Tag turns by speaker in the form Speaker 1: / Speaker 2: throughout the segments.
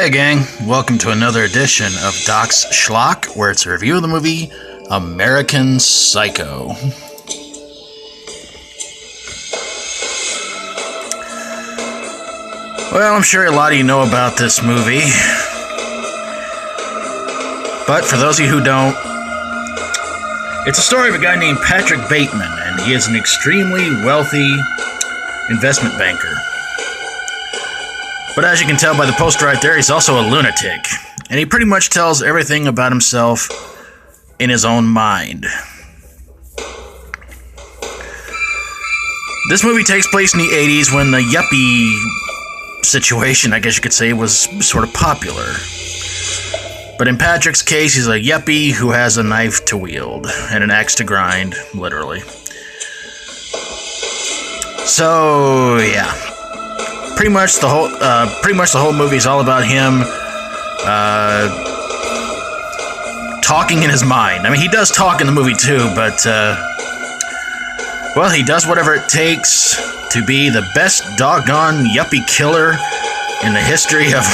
Speaker 1: Hey gang, welcome to another edition of Doc's Schlock, where it's a review of the movie American Psycho. Well, I'm sure a lot of you know about this movie, but for those of you who don't, it's a story of a guy named Patrick Bateman, and he is an extremely wealthy investment banker. But as you can tell by the poster right there, he's also a lunatic. And he pretty much tells everything about himself in his own mind. This movie takes place in the 80s when the yuppie situation, I guess you could say, was sort of popular. But in Patrick's case, he's a yuppie who has a knife to wield and an axe to grind, literally. So, yeah. Pretty much the whole movie is all about him talking in his mind. I mean, he does talk in the movie too, but well, he does whatever it takes to be the best doggone yuppie killer in the history of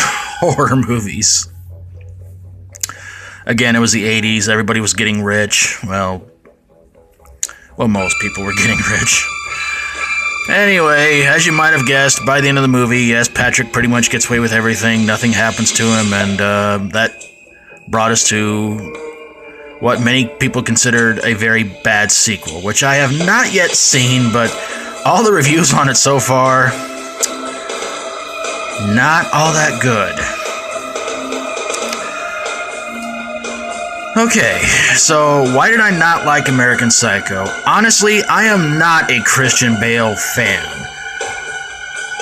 Speaker 1: horror movies. Again, it was the 80s. Everybody was getting rich. Well, most people were getting rich. Anyway, as you might have guessed, by the end of the movie, yes, Patrick pretty much gets away with everything. Nothing happens to him, and that brought us to what many people considered a very bad sequel, which I have not yet seen, but all the reviews on it so far, not all that good. Okay, so why did I not like American Psycho? Honestly, I am not a Christian Bale fan.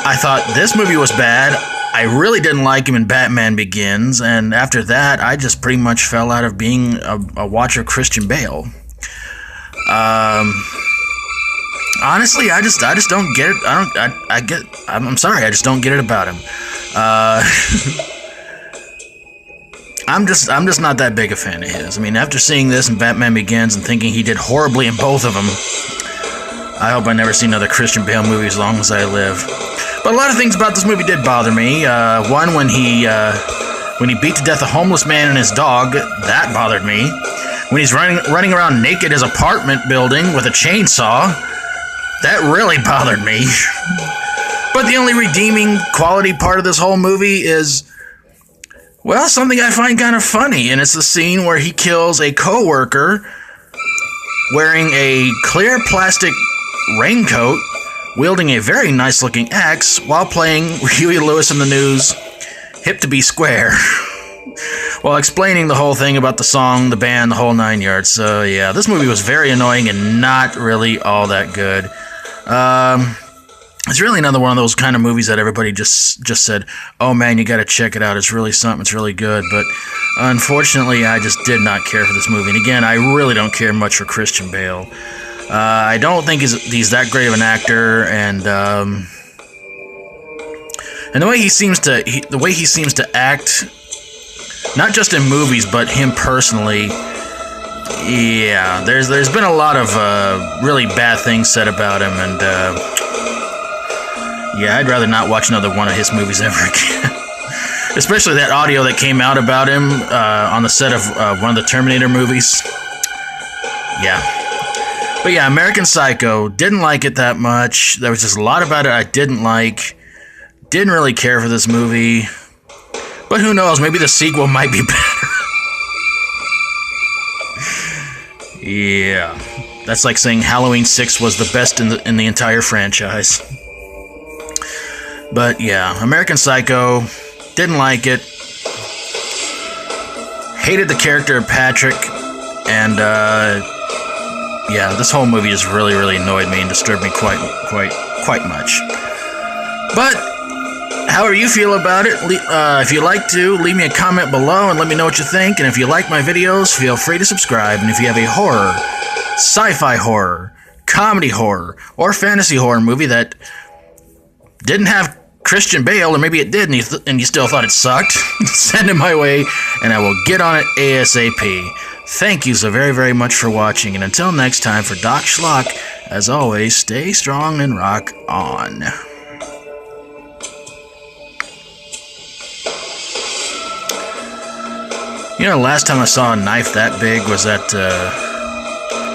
Speaker 1: I thought this movie was bad. I really didn't like him in Batman Begins, and after that, I just pretty much fell out of being a watcher of Christian Bale. Honestly, I just don't get it. I'm sorry, I just don't get it about him. I'm just not that big a fan of his. I mean, after seeing this and Batman Begins and thinking he did horribly in both of them, I hope I never see another Christian Bale movie as long as I live. But a lot of things about this movie did bother me. One, when he beat to death a homeless man and his dog, that bothered me. When he's running around naked his apartment building with a chainsaw, that really bothered me. But the only redeeming quality part of this whole movie is, well, something I find kind of funny, and it's the scene where he kills a co-worker wearing a clear plastic raincoat, wielding a very nice-looking axe, while playing Huey Lewis in the News' Hip to Be Square, while explaining the whole thing about the song, the band, the whole nine yards. So, yeah, this movie was very annoying and not really all that good. It's really another one of those kind of movies that everybody just said, oh man, you gotta check it out, it's really something, it's really good, but unfortunately, I just did not care for this movie. And again, I really don't care much for Christian Bale. I don't think he's that great of an actor, and the way he seems to act, not just in movies, but him personally, yeah, there's been a lot of really bad things said about him, and yeah, I'd rather not watch another one of his movies ever again. Especially that audio that came out about him on the set of one of the Terminator movies. Yeah. But yeah, American Psycho, didn't like it that much. There was just a lot about it I didn't like. Didn't really care for this movie. But who knows, maybe the sequel might be better. Yeah. That's like saying Halloween 6 was the best in the entire franchise. But yeah, American Psycho, didn't like it. Hated the character of Patrick, and yeah, this whole movie just really, really annoyed me and disturbed me quite much. But however you feel about it, if you'd like to, leave me a comment below and let me know what you think. And if you like my videos, feel free to subscribe. And if you have a horror, sci-fi horror, comedy horror, or fantasy horror movie that didn't have Christian Bale, or maybe it did, and you still thought it sucked, send it my way, and I will get on it ASAP. Thank you so very, very much for watching, and until next time, for Doc Schlock, as always, stay strong and rock on. You know, the last time I saw a knife that big was at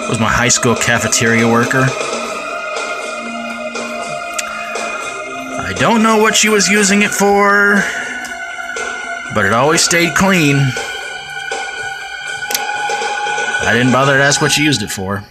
Speaker 1: was my high school cafeteria worker. I don't know what she was using it for, but it always stayed clean. I didn't bother to ask what she used it for.